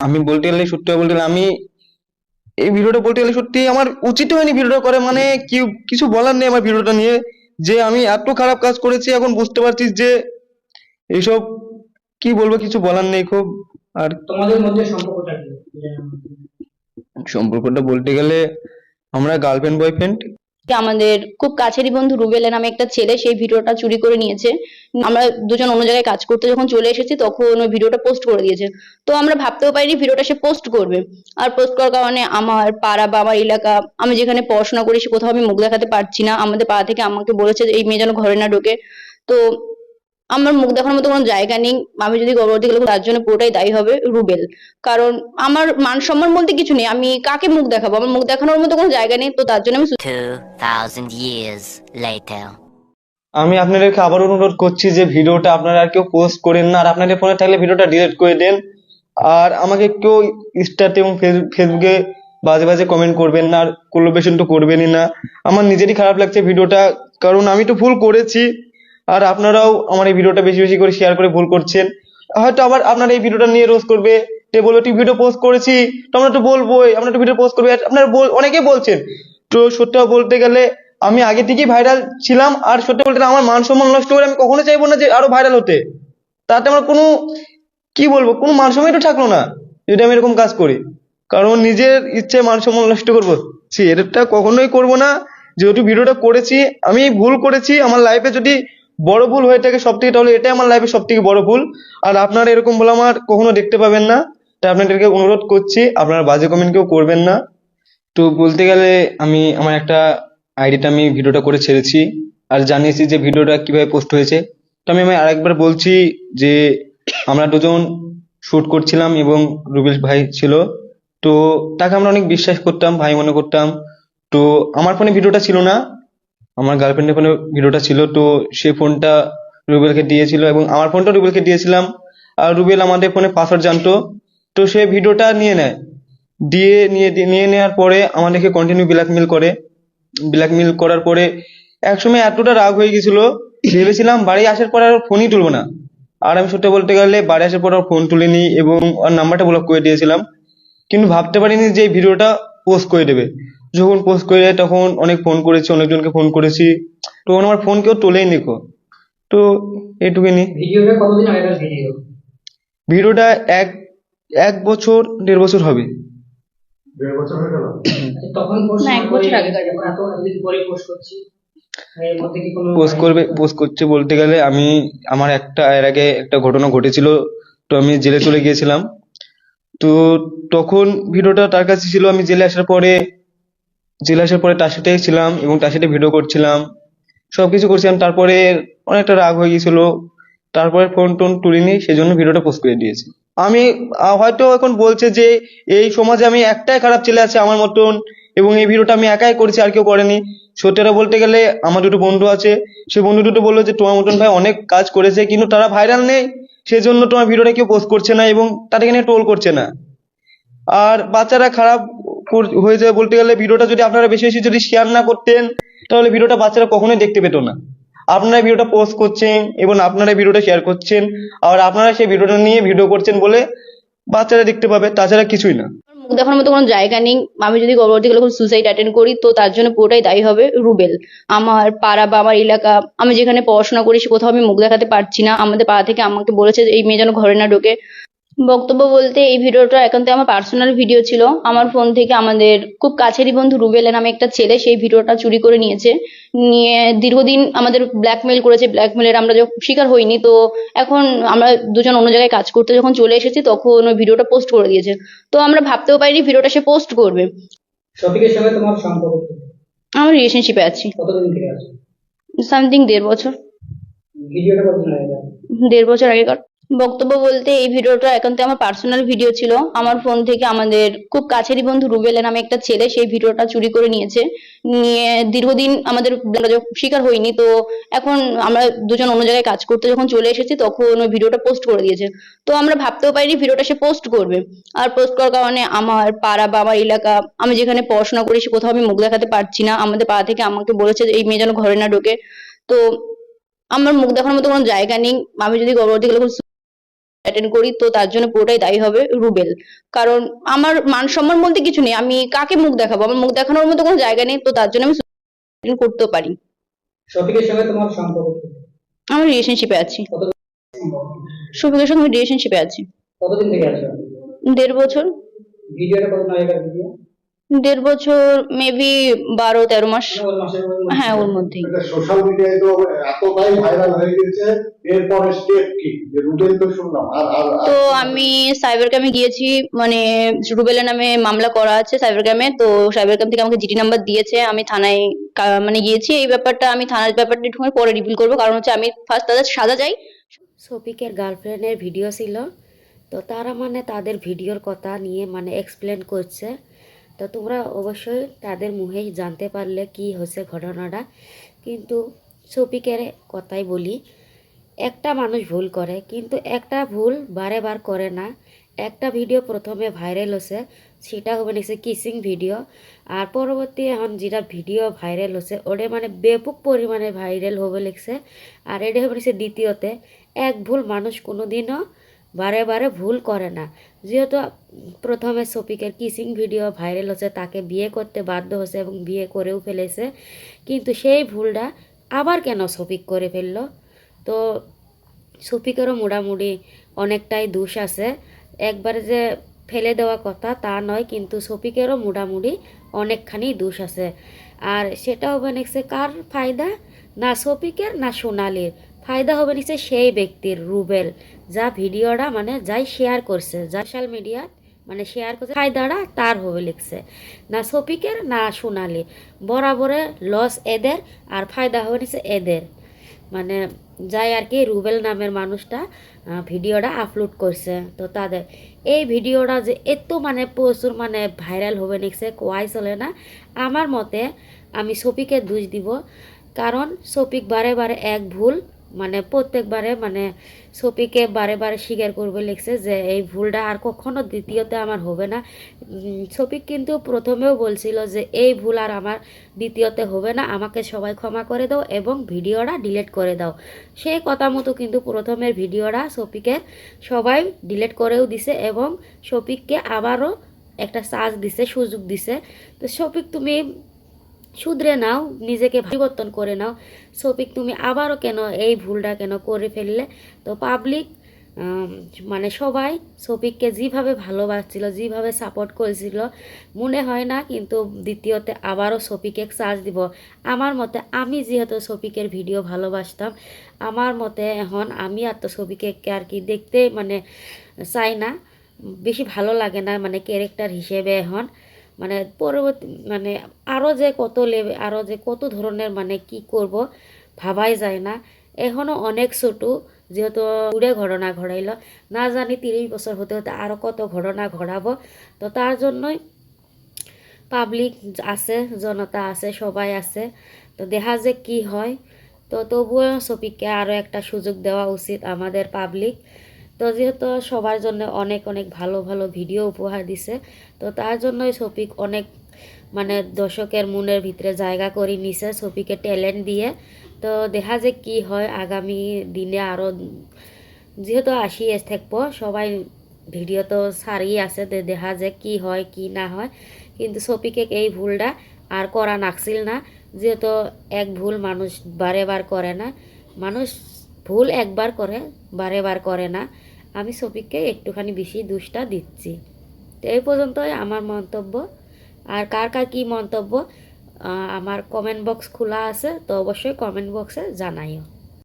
আমি বলতে গেলে সত্যি কথা বলতে গেলে আমি এই ভিডিওটা বলতে গেলে সত্যি আমার উচিত হয়নি ভিডিওটা করে, মানে কি কিছু বলার নেই আমার ভিডিওটা নিয়ে, যে আমি এত খারাপ কাজ করেছি এখন বুঝতে পারছিস যে এইসব কি বলবো, কিছু বলার নেই খুব। আর তোমাদের মধ্যে সম্পর্কটা কি? সম্পর্কটা বলতে গেলে আমরা গার্লফ্রেন্ড বয়ফ্রেন্ড। আমাদের খুব কাছেরই বন্ধু রুবেলের নামে একটা ছেলে সেই ভিডিওটা চুরি করে নিয়েছে। আমরা দুজন অন্য জায়গায় কাজ করতে যখন চলে এসেছি তখন ওই ভিডিওটা পোস্ট করে দিয়েছে। তো আমরা ভাবতেও পারিনি ভিডিওটা সে পোস্ট করবে। আর পোস্ট করার কারণে আমার পাড়া বা আমার এলাকা, আমি যেখানে পড়াশোনা করি সে কোথাও আমি মুখ দেখাতে পারছি না। আমাদের পাড়া থেকে আমাকে বলেছে যে এই মেয়ে যেন ঘরে না ঢোকে। তো আমার মুখ দেখানোর মতো কোনো জায়গা নেই। আমি যদি গর্ভবতী হলে তার জন্য পুরোটাই দায়ী হবে রুবেল। কারণ আমার মান সম্মান বলতে কিছু নেই, আমি কাকে মুখ দেখাবো, আমার মুখ দেখানোর মতো কোনো জায়গা নেই। তো তার জন্য আমি 2000 years later. আমি আপনাদেরকে আবার অনুরোধ করছি যে ভিডিওটা আপনারা আর কেউ পোস্ট করেন না, আর আপনাদের ফোনে থাকলে ভিডিওটা ডিলিট করে দেন। আর আমাকে কেউ ইনস্টাতে এবং ফেসবুকে বাজে বাজে কমেন্ট করবেন না, আর কোলাবরেশন তো করবেনই না। আমার নিজেরই খারাপ লাগছে ভিডিওটা, কারণ আমি তো ভুল করেছি। আর আপনারাও আমার এই ভিডিওটা বেশি বেশি করে শেয়ার করে ভুল করছেন। হয়তো আবার আপনারা এই ভিডিওটা নিয়ে রোজ করবে, যে বলবে তুই ভিডিও পোস্ট করেছি, তো আমরা তো বলবোই আমরা তো ভিডিও পোস্ট করবো, আপনারা অনেকেই বলছেন। তো সত্যি বলতে গেলে আমি আগে থেকেই ভাইরাল ছিলাম, আর সত্যি বলতে গেলে আমার মান সম্মান নষ্ট করে আমি কখনো চাইবো না যে আরো ভাইরাল হতে। তাতে আমার কোনো কি বলবো, কোনো মান সম্মানই তো থাকলো না যদি আমি এরকম কাজ করি। কারণ নিজের ইচ্ছে মান সম্মান নষ্ট করবো, এটা কখনোই করবো না। যেহেতু ভিডিওটা করেছি, আমি ভুল করেছি, আমার লাইফে যদি বড় ভুল হয়ে থাকে সব থেকে, তাহলে এটাই আমার লাইফে সব থেকে বড় ভুল। আর আপনারা এরকম ভুল আমার কখনো দেখতে পাবেন না। তাই আপনাদেরকে অনুরোধ করছি আপনারা বাজে কমেন্ট কেউ করবেন না। তো বলতে গেলে আমি আমার একটা আইডিতে আমি ভিডিওটা করে ছেড়েছি, আর জানিয়েছি যে ভিডিওটা কিভাবে পোস্ট হয়েছে। তো আমি আরেকবার বলছি যে আমরা দুজন শুট করছিলাম এবং রুবেল ভাই ছিল। তো তাকে আমরা অনেক বিশ্বাস করতাম, ভাই মনে করতাম। তো আমার ফোনে ভিডিওটা ছিল না, আমার গার্লফ্রেন্ডের ফোনে ভিডিওটা ছিল। তো সে ফোনটা রুবেলকে দিয়েছিল এবং আমার ফোনটা রুবেলকে দিয়েছিলাম। আর রুবেল আমাদের ফোনে পাসওয়ার্ড জানতো। তো সে ভিডিওটা নিয়ে নেয়, নিয়ে নেওয়ার পরে আমাদেরকে কন্টিনিউ ব্ল্যাকমেল করে। ব্ল্যাকমেল করার পরে একসময় এতটা রাগ হয়ে গেছিল, ভেবেছিলাম বাড়ি আসার পর আর ফোনই তুলবো না। আর আমি সত্যি বলতে গেলে বাড়ি আসার পর আর ফোন তুলিনি এবং ওর নাম্বারটা ব্লক করে দিয়েছিলাম। কিন্তু ভাবতে পারিনি যে এই ভিডিওটা পোস্ট করে দেবে। যখন পোস্ট করে দেয় তখন অনেক ফোন করেছি, অনেকজনকে ফোন করেছি, তখন আমার ফোন কেউ তোলেই নিকো। তো এইটুকুনি। ভিডিওটা কতদিন আগেকার ভিডিও? ভিডিওটা এক এক বছর 1.5 বছর হবে। 1.5 বছর হয়ে গেল? আচ্ছা, তখন পোস্ট না, না এক করে বছর আগেকার। এখন এত দিন পরে পোস্ট করছি, এর মধ্যে কি কোনো পোস্ট করছে বলতে গেলে আমি আমার একটা এর আগে একটা ঘটনা ঘটেছিল। তো আমি জেলে চলে গিয়েছিলাম। তো তখন ভিডিওটা তার কাছে ছিল। আমি জেলে আসার পরে তার সাথেই ছিলাম এবং তার সাথে ভিডিও করছিলাম, সবকিছু করছিলাম। তারপরে অনেকটা রাগ হয়ে গেছিল, তারপরে ফোন টোন তুলিনি, সেজন্য ভিডিওটা পোস্ট করে দিয়েছি। আমি হয়তো এখন বলছে যে এই সমাজে আমি একটাই খারাপ ছেলে আছে আমার মতন, এবং এই ভিডিওটা আমি একাই করেছি আর কেউ করেনি। সত্যিটা বলতে গেলে আমার দুটো বন্ধু আছে, সে বন্ধু দুটো বললো যে তোমার মতন ভাই অনেক কাজ করেছে কিন্তু তারা ভাইরাল নেই, সেজন্য তোমার ভিডিওটা কেউ পোস্ট করছে না এবং তাদেরকে নিয়ে ট্রোল করছে না। আর বাচ্চারা খারাপ হয়ে যায় বলতে গেলে, ভিডিওটা যদি আপনারা বেশি বেশি যদি শেয়ার না করতেন তাহলে ভিডিওটা বাচ্চারা কখনোই দেখতে পেতো না। আপনারা ভিডিওটা পোস্ট করছেন এবং আপনারা ভিডিওটা শেয়ার করছেন, আর আপনারা সেই ভিডিওটা নিয়ে ভিডিও করছেন বলে বাচ্চারা দেখতে পাবে, তাছাড়া কিছুই না। আমার মুখ দেখানোর মতো কোনো জায়গা নেই। আমি যদি গর্ভবতী হলে সুসাইড অ্যাটেন্ড করি তো তার জন্য পুরোটাই দায়ী হবে রুবেল। আমার পাড়া বা আমার এলাকা, আমি যেখানে পড়াশোনা করি সে কোথাও আমি মুখ দেখাতে পারছি না। আমাদের পাড়া থেকে আমাকে বলেছে যে এই মেয়ে যেন ঘরে না ঢোকে। বক্তব্য বলতে এই ভিডিওটা একান্ত আমার পার্সোনাল ভিডিও ছিল। আমার ফোন থেকে আমাদের খুব কাছেরই বন্ধু রুবেলের নামে একটা ছেলে সেই ভিডিওটা চুরি করে নিয়েছে। নিয়ে দীর্ঘদিন আমাদের ব্ল্যাকমেল করেছে, ব্ল্যাকমেলের আমরা যখন শিকার হইনি। তো এখন আমরা দুজন অন্য জায়গায় কাজ করতে যখন চলে এসেছি তখন ওই ভিডিওটা পোস্ট করে দিয়েছে। তো আমরা ভাবতেও পারিনি ভিডিওটা সে পোস্ট করবে। শফিকের সঙ্গে তোমার সম্পর্ক কি? আমরা রিলেশনশিপে আছি কতদিন থেকে আছে? সামথিং 1.5 বছর। ভিডিওটা কতদিন আগেকার? 1.5 বছর আগেকার। বক্তব্য বলতে এই ভিডিওটা একান্ত আমার পার্সোনাল ভিডিও ছিল। আমার ফোন থেকে আমাদের খুব কাছেরই বন্ধু রুবেলের নামে একটা ছেলে সেই ভিডিওটা চুরি করে নিয়েছে। নিয়ে দীর্ঘদিন আমাদের আমরা যখন শিকার হইনি। তো এখন আমরা দুজন অন্য জায়গায় কাজ করতে যখন চলে এসেছি তখন ওই ভিডিওটা পোস্ট করে দিয়েছে। তো আমরা ভাবতেও পারিনি ভিডিওটা সে পোস্ট করবে। আর পোস্ট করার কারণে আমার পাড়া বা আমার এলাকা, আমি যেখানে পড়াশোনা করি সে কোথাও আমি মুখ দেখাতে পারছি না। আমাদের পাড়া থেকে আমাকে বলেছে যে এই মেয়ে যেন ঘরে না ঢোকে। তো আমার মুখ দেখানোর মতো কোনো জায়গা নেই। আমি যদি গর্ভবতী হলে অ্যাটেন্ড করি তো তার জন্য পুরোটাই দায়ী হবে রুবেল। কারণ আমার মান সম্মান বলতে কিছু নেই, আমি কাকে মুখ দেখাবো, আমার মুখ দেখানোর মতো কোনো জায়গা নেই, তো তার জন্য আমি suicide করতেও পারি। শফিকের সঙ্গে তোমার সম্পর্ক কি? আমি রিলেশনশিপে আছি, সম্পর্ক? শফিকের সঙ্গে রিলেশনশিপে আছি কতদিন থেকে আছো? 1.5 বছর। ভিডিওটা কতদিন আগেকার ভিডিও? 1.5 বছর, মেবি 12-13 মাস। মানে ওর মাসের মধ্যে? হ্যাঁ, ওর মধ্যেই। এটা সোশ্যাল মিডিয়ায় তো এতটাই ভাইরাল হয়ে গেছে, এরপরে স্টেপ কি? যে রুবেল তো শুনলাম, তো আমি সাইবার ক্রাইমে গিয়েছি, মানে রুবেলের নামে মামলা করা আছে সাইবার ক্রাইমে, তো সাইবার ক্রাইম থেকে আমাকে জিডি নাম্বার দিয়েছে, আমি থানায় মানে গিয়েছি। এই ব্যাপারটা আমি থানার ব্যাপারটা একটু পরে রিভিল করবো, কারণ হচ্ছে আমি ফার্স্ট তাদের সাজা চাই। শফিকের গার্লফ্রেন্ডের ভিডিও ছিল, তো তারা মানে তাদের ভিডিওর কথা নিয়ে মানে এক্সপ্লেন করছে। তো তোমরা অবশ্যই তাদের মুখেই জানতে পারলে কি হয়েছে ঘটনাটা। কিন্তু শফিকের কথাই বলি, একটা মানুষ ভুল করে, কিন্তু একটা ভুল বারে বার করে না। একটা ভিডিও প্রথমে ভাইরাল হচ্ছে, সেটা হবে নিচ্ছে কিসিং ভিডিও, আর পরবর্তী এখন যেটা ভিডিও ভাইরাল হচ্ছে ওটা মানে ব্যাপক পরিমাণে ভাইরাল হবে লিখছে। আর এটা হবে নিচ্ছে দ্বিতীয়তে, এক ভুল মানুষ কোনোদিনও বারে বারে ভুল করে না। যেহেতু প্রথমে শফিকের কিসিং ভিডিও ভাইরাল হচ্ছে, তাকে বিয়ে করতে বাধ্য হচ্ছে এবং বিয়ে করেও ফেলেছে, কিন্তু সেই ভুলটা আবার কেন শফিক করে ফেললো? তো শফিকেরও মোটামুটি অনেকটাই দোষ আছে, একবারে যে ফেলে দেওয়া কথা তা নয়, কিন্তু শফিকেরও মোটামুটি অনেকখানি দোষ আছে। আর সেটা হবে নিচ্ছে কার ফায়দা? না শফিকের না সোনালির, ফায়দা হবে নিচ্ছে সেই ব্যক্তির রুবেল, যা ভিডিওটা মানে যাই শেয়ার করছে, যা সোশ্যাল মিডিয়া মানে শেয়ার করছে, ফায়দাটা তার হবে লিখছে, না শফিকের না সোনালি। বরাবরে লস এদের, আর ফায়দা হবে নিচ্ছে এদের, মানে যাই আর কি রুবেল নামের মানুষটা ভিডিওটা আপলোড করছে। তো তাদের এই ভিডিওটা যে এত মানে প্রচুর মানে ভাইরাল হবে নিচ্ছে কোয়াই চলে না। আমার মতে আমি শফিকে দোষ দিব, কারণ শফিক বারে বারে এক ভুল মানে প্রত্যেকবারে মানে শফিকে বারে বারে স্বীকার করবে লিখছে যে এই ভুলটা আর কখনো দ্বিতীয়তে আমার হবে না। শফিক কিন্তু প্রথমেও বলছিল যে এই ভুল আর আমার দ্বিতীয়তে হবে না, আমাকে সবাই ক্ষমা করে দাও এবং ভিডিওটা ডিলিট করে দাও। সেই কথা মতো কিন্তু প্রথমের ভিডিওটা শফিকের সবাই ডিলিট করেও দিছে এবং শফিককে আবারও একটা চান্স দিছে, সুযোগ দিছে। তো শফিক তুমি শুধরে নাও, নিজেকে পরিবর্তন করে নাও। শফিক তুমি আবারও কেন এই ভুলটা কেন করে ফেললে? তো পাবলিক মানে সবাই শফিককে যেভাবে ভালোবাসছিল, যেভাবে সাপোর্ট করেছিল, মনে হয় না কিন্তু দ্বিতীয়তে আবারও শফিকে চান্স দিব। আমার মতে আমি যেহেতু শফিকের ভিডিও ভালোবাসতাম, আমার মতে এখন আমি আর তো শফিকে আর কি দেখতে মানে চাই না, বেশি ভালো লাগে না মানে ক্যারেক্টার হিসেবে এখন। মানে পরবর্তী মানে আরও যে কত লেভেল, আরও যে কত ধরনের মানে কি করব ভাবাই যায় না। এখনও অনেক ছোট, যেহেতু উড়ে ঘটনা ঘটাইল, না জানি 30 বছর হতে হতে আরও কত ঘটনা ঘটাবো। তো তার জন্যই পাবলিক আছে, জনতা আছে, সবাই আছে, তো দেখা যে কি হয়। তো তবুও শফিককে আরও একটা সুযোগ দেওয়া উচিত আমাদের পাবলিক। তো যেহেতু সবার জন্য অনেক অনেক ভালো ভালো ভিডিও উপহার দিছে, তো তার জন্যই শফিক অনেক মানে দর্শকের মনের ভিতরে জায়গা করে নিছে শফিকের ট্যালেন্ট দিয়ে। তো দেখা যে কি হয় আগামী দিনে, আরও যেহেতু আসিয়ে থাকবো সবাই ভিডিও তো সারিয়ে আছে, দেখা যে কি হয় কি না হয়। কিন্তু শফিকে এই ভুলটা আর করা নাকছিল না, যেহেতু এক ভুল মানুষ বারে বার করে না, মানুষ ভুল একবার করে বারে বার করে না। আমি শফিককে একটুখানি বেশি দোষটা দিচ্ছি। তো এই পর্যন্তই আমার মন্তব্য। আর কার কার কী মন্তব্য আমার কমেন্ট বক্স খোলা আছে, তো অবশ্যই কমেন্ট বক্সে জানাইও।